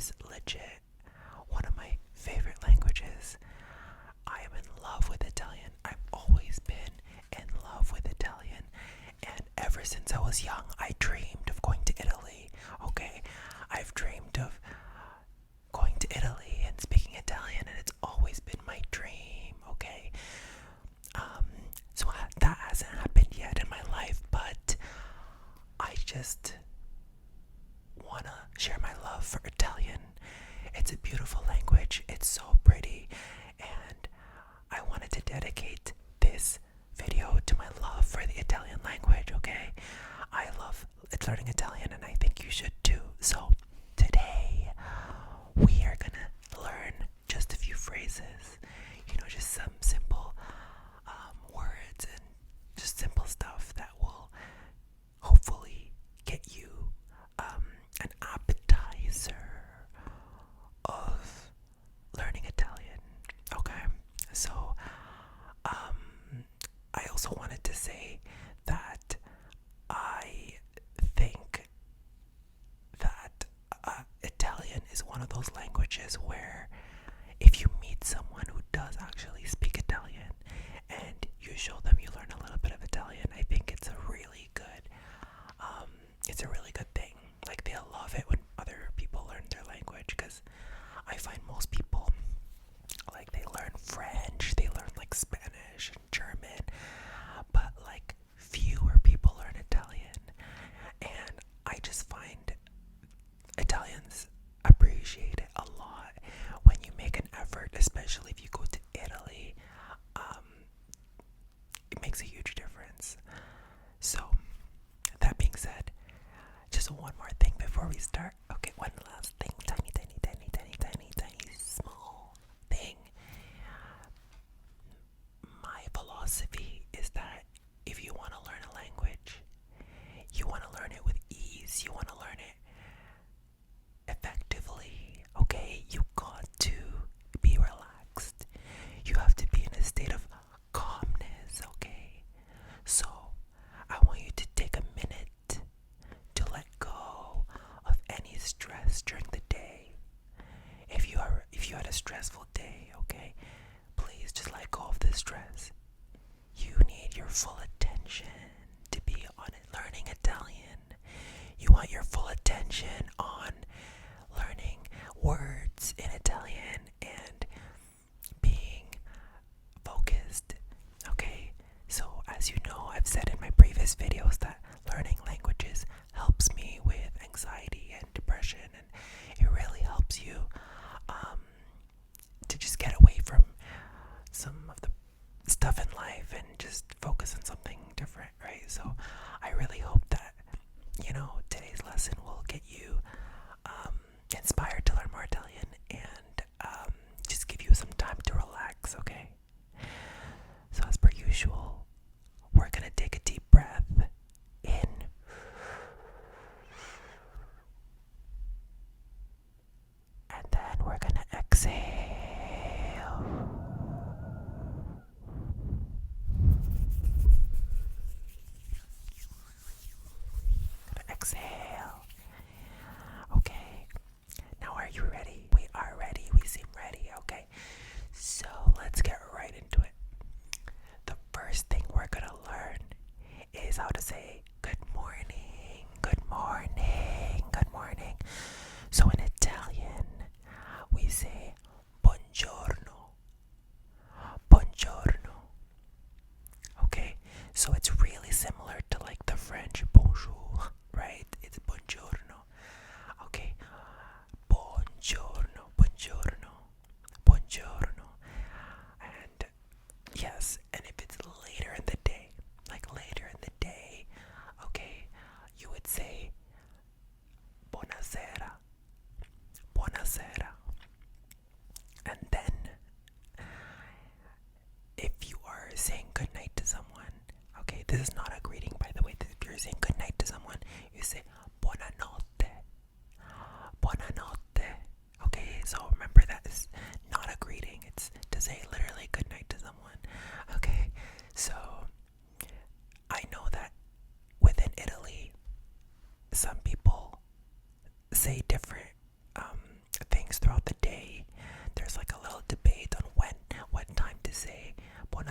is legit one of my favorite languages. I am in love with Italian. I've always been in love with Italian. And ever since I was young, I dreamed of going to Italy. Okay? I've dreamed of going to Italy and speaking Italian, and it's always been my dream. Okay? So that hasn't happened yet in my life, but I just want to share my love for Italian. It's a beautiful language. It's so pretty, and I wanted to dedicate this video to my love for the Italian language, okay? I love learning Italian, and I think you should too. So today we are gonna learn just a few phrases, just some simple words and just simple stuff that will hopefully get you an appetizer of learning Italian. Okay, so I also wanted to say that I think that Italian is one of those languages where if you meet someone who does actually speak Italian and you show them you learn a little bit of Italian, I think it's a really good thing. Like, they'll love it when other people learn their language, because I find most people, like, they learn French, they learn like Spanish and German, but like fewer people learn Italian. And I just find Italians appreciate it a lot when you make an effort, especially if you go to Italy. It makes a huge difference. So that being said, just one more thing before we start. Okay, one last thing, tiny small thing. My philosophy is that if you want to learn a language, you want to learn it with ease, you want to learn it effectively, okay? You got to be relaxed. You have to be in a state of calmness, okay? So I want you to take a minute to let go of any stress during the day. If you had a stressful day, okay, please just let go of the stress. You need your full attention to be on it, learning Italian. You want your full attention on learning words in Italian and being focused, okay? So as you know, I've said in my previous videos that learning languages helps me with anxiety and depression, and it really helps you to just get away from some of the stuff in life and just focus on something different, right? So I really hope that today's lesson will get you inspired to learn more Italian and just give you some time to relax, okay? So as per usual, we're gonna take a deep breath in and then we're gonna exhale. Exhale. Okay, now are you ready? We are ready. We seem ready. Okay, so let's get right into it. The first thing we're gonna learn is how to say good morning. Good morning. Good morning. So in Italian, we say buongiorno. Buongiorno. Okay, so it's really similar to like the French bonjour, right? It's buongiorno. Okay, buongiorno, buongiorno, buongiorno. And yes, and if it's later in the day, okay, you would say buonasera, buonasera. And then if you are saying goodnight to someone, okay, this is not a greeting, by the way. If you're saying goodnight to someone, you say buonanotte, buonanotte. Okay, so remember that is not a greeting. It's to say literally goodnight to someone. Okay, so I know that within Italy, some people say different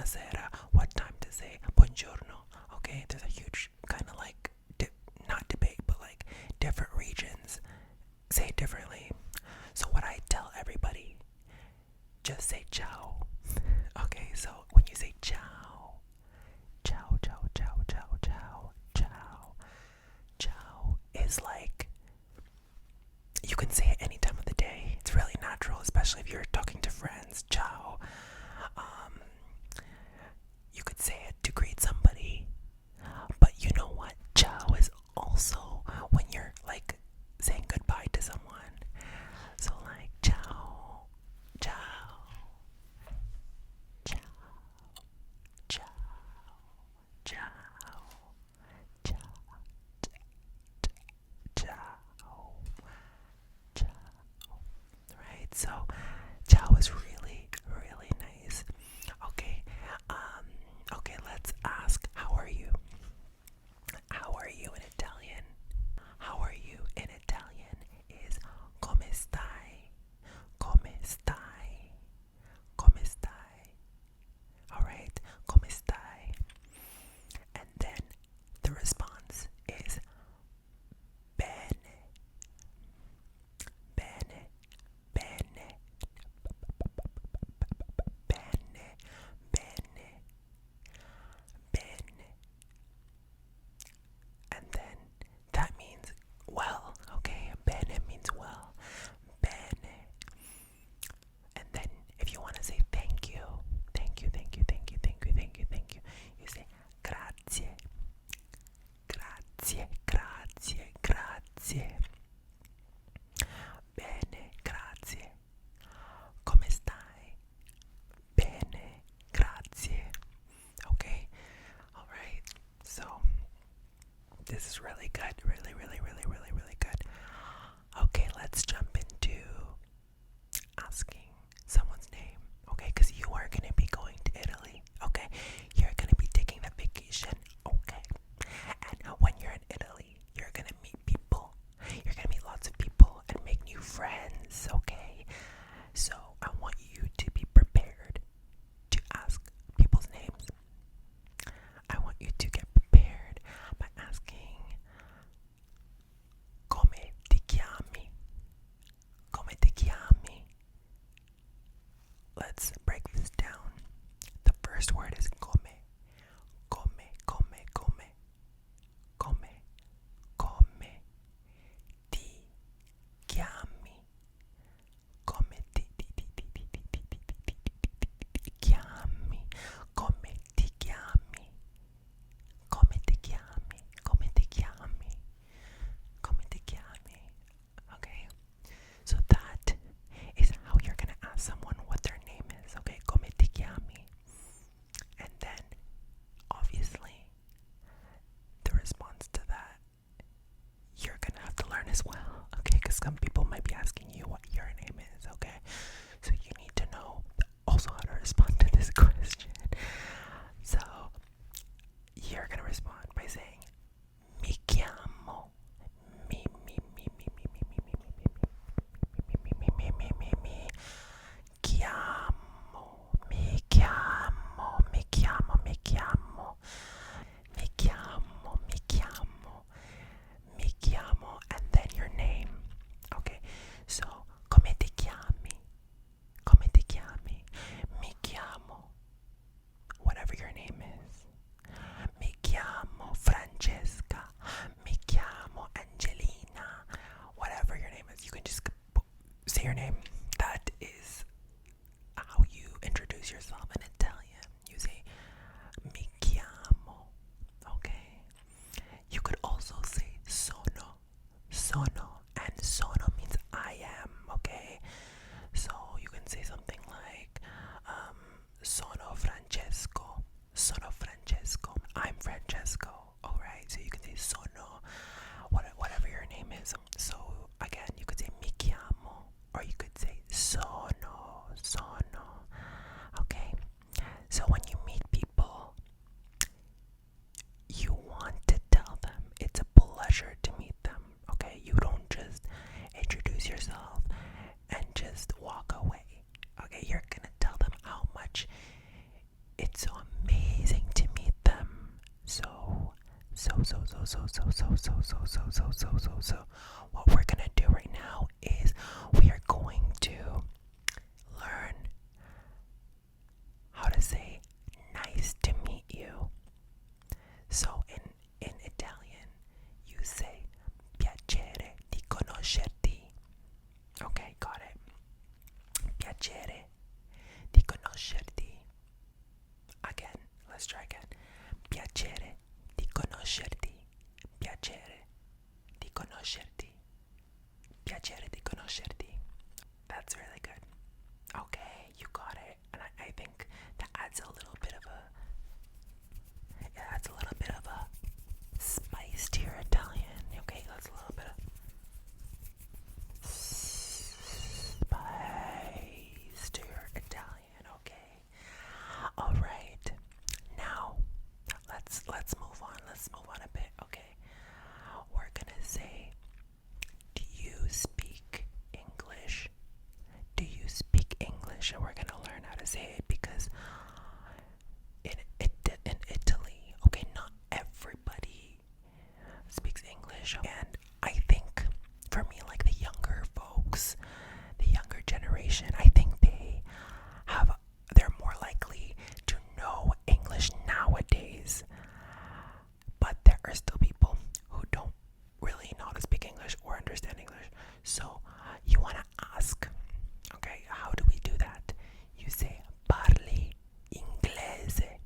buonasera, what time to say buongiorno. Okay, there's a huge kind of like, not debate, but like different regions say it differently. So what I tell everybody, just say ciao. Okay, so when you say ciao, ciao, ciao, ciao, ciao, ciao, ciao, ciao is like, you can say it any time of the day. It's really natural, especially if you're talking to friends. Ciao. You could say it to greet somebody, but you know what? Ciao is also when you're like saying goodbye to someone. So like ciao, ciao, ciao, ciao, ciao, ciao, ciao, ciao. Right? So ciao is really, really nice. Okay. Okay, let's ask, how are you? How are you in Italian? How are you in Italian is come stai? Come stai? Come stai? Alright, come stai? And then the response is bene, bene, bene, bene, bene, bene. And then that means well, okay? Bene means well. Bene. And then if you want to say thank you, thank you, thank you, thank you, thank you, thank you, thank you, you say grazie, grazie, grazie, grazie. Bene, grazie. Come stai? Bene, grazie. Okay? Alright. So this is really good. Really, really, really, really, really good. Okay, let's jump into asking someone's name. Okay, because you are going to be going to Italy. Okay, you're going to be taking that vacation. Okay, and when you're in Italy, you're going to meet people. You're going to meet lots of people and make new friends. Okay, so I want you to be prepared to ask people's names. I want you to get prepared by asking, come ti chiami? Come ti chiami? Let's break this down. The first word is come. Come, come, come. Come, come ti chiami? Come ti chiami? Come ti chiami? Come ti chiami? Come ti chiami? Come ti chiami? Okay, so that is how you're gonna ask someone what their name is. Okay, come ti chiami? And then, obviously, the response to that you're gonna have to learn as well. Okay, because some people might be asking you what your name is. Okay, so you need to know also how to respond to this question. So you're gonna respond by saying mi chiamo, mi chiamo, mi chiamo, mi chiamo, mi chiamo, mi chiamo, mi chiamo, mi chiamo, and then your name. Okay, so come ti chiami? Come ti chiami? Mi chiamo, whatever your name is. Mi chiamo Francesca. Mi chiamo Angelina. Whatever your name is, you can just say your name. That is how you introduce yourself in Italian. You say mi chiamo. Okay. You could also say sono. Sono. And sono means I am. Okay. So you can say something like sono Francesco. Sono Francesco. I'm Francesco. Alright. So you can say sono. Whatever your name is. So again, you could say mi chiamo. Or you could say So, what we're gonna do right now is we are going to learn how to say nice to meet you. So in Italian, you say piacere di conoscerti. Okay, got it. Piacere di conoscerti. Again, let's try again. Piacere di conoscerti. Piacere di conoscerti. Piacere di conoscerti. That's really good. Okay, you got it. And I think that adds a little bit of a spice to your Italian. Okay, that's a little bit of spice to your Italian. Okay. All right. Now, let's move on. Let's move on a bit. Okay. We're gonna say, do you speak English? Do you speak English? And we're gonna learn how to say it because in Italy, okay, not everybody speaks English, and I think for me, like the younger folks, the younger generation, I think they're more likely to know English nowadays, but there are still people who don't really know how to speak English or understand English. So you want to ask, okay, how do we do that? You say parli inglese.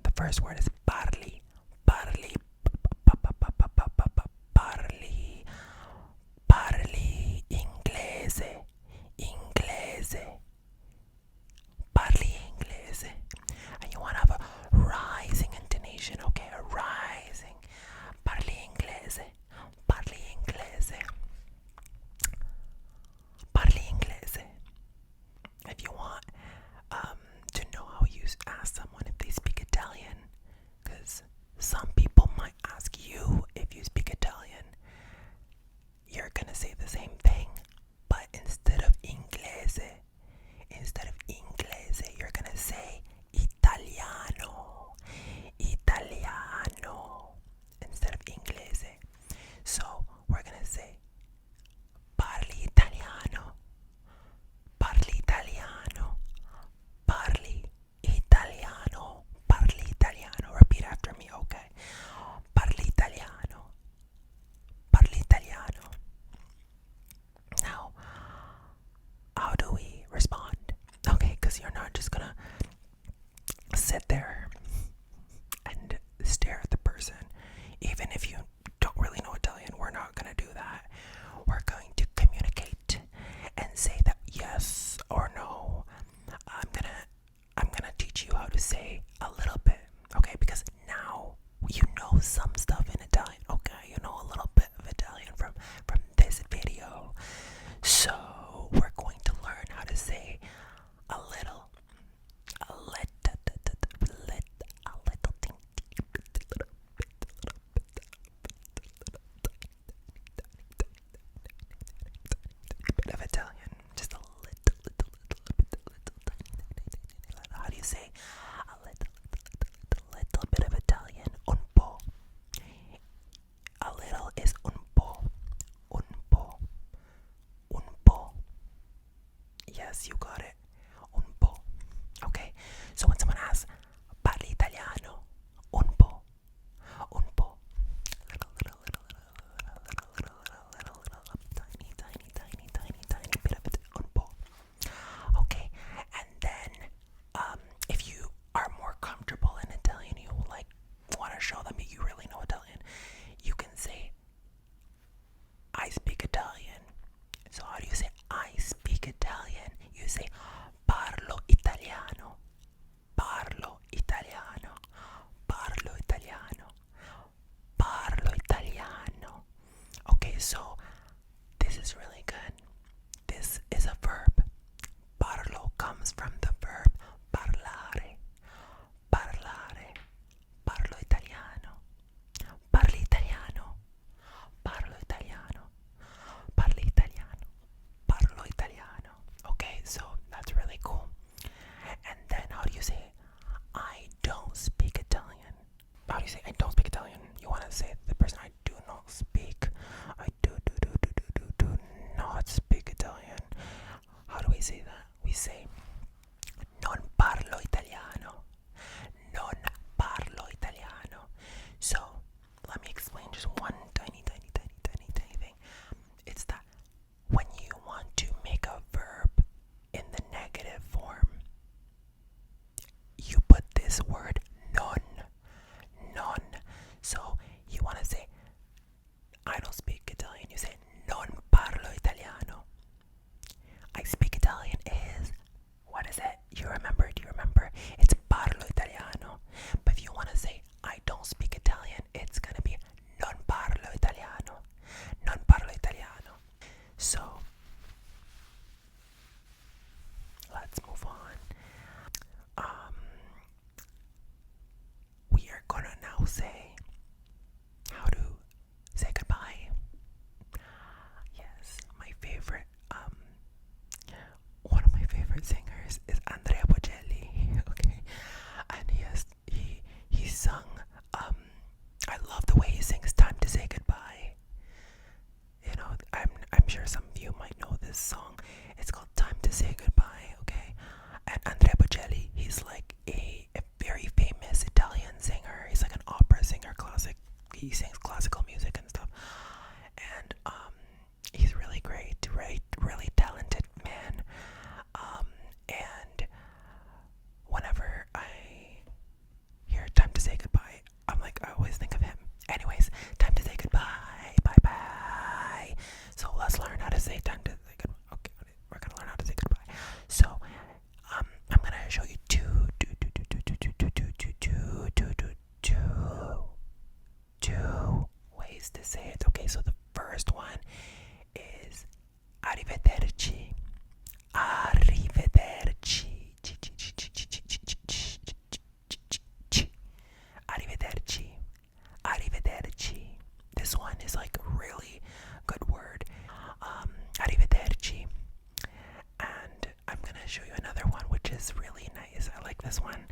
The first word is parli. Parli. Parli. Parli inglese. Inglese. Parli inglese. And you want to have a rising intonation, okay? A rising. Parli inglese. Parli inglese. Parli inglese. If you want to know how you ask someone if they speak Italian, because some people might ask you if you speak Italian, you're gonna say the same thing, but instead of inglese, you're gonna say italiano, italiano, instead of inglese. So we're gonna say parli italiano, parli italiano, parli italiano, parli italiano. Repeat after me, okay? Parli italiano, parli italiano. Now, how do we respond? Okay, because you're not just gonna sit there and stare at the person. Even if you don't really know Italian, we're not gonna do that. We're going to communicate and say that yes or no. I'm gonna teach you how to say a little bit, okay? Because now you know some stuff in Italian, okay? You know a little bit of Italian from this video. So we're going to learn how to say a little bit of Italian, just a little tiny. How do you say a little bit of Italian? Un po'. A little is un po'. Un po'. Un po'. Yes, you got it. Un po'. Okay. So when someone asks, parli italiano? Un po'. Un po'. Little, tiny bit of it. Un po'. Okay. And then, if you are more comfortable in Italian, you like want to show them you really know Italian, you can say, I speak Italian. So how do you say I speak Italian? You say parlo italiano. Parlo italiano. Parlo italiano. Parlo italiano. Okay, so this is really good. This is a verb. Parlo comes from the verb parlare. Parlare. Parlo italiano. Parli italiano. Parlo italiano. Parli italiano. Parlo italiano. Okay, so that's really say that? We say non parlo italiano. Non parlo italiano. So, let me explain just one tiny thing. It's that when you want to make a verb in the negative form, you put this word non. Non. So, you want to say, I don't speak Italian. You say, non parlo italiano. I speak Italian is, what is it? You remember? Do you remember? It's parlo italiano. But if you want to say, I don't speak Italian, it's going to be non parlo italiano. Non parlo italiano. So, let's move on. We are going to now say how to say goodbye. Yes, my favorite, one of my favorite singers is Andrea Bocelli, okay? And he sung, I love the way he sings Time to Say Goodbye. You know, I'm sure some of you might know this song. It's called Time to Say Goodbye, okay? And Andrea Bocelli, he's like a very famous Italian singer. He's like an opera singer, he sings classical music and stuff. And he's really great, really talented man. And whenever I hear Time to Say Goodbye, I'm like, I always think of him. Anyways, time to say goodbye. Bye bye. So let's learn how to say time to say goodbye. Okay, we're gonna learn how to say goodbye. So I'm gonna show you two ways to say it. Okay, so the first one is arrivederci. Arrivederci. Arrivederci. Arrivederci. This one is like a really good word. Arrivederci. And I'm gonna show you another one which is really nice. I like this one.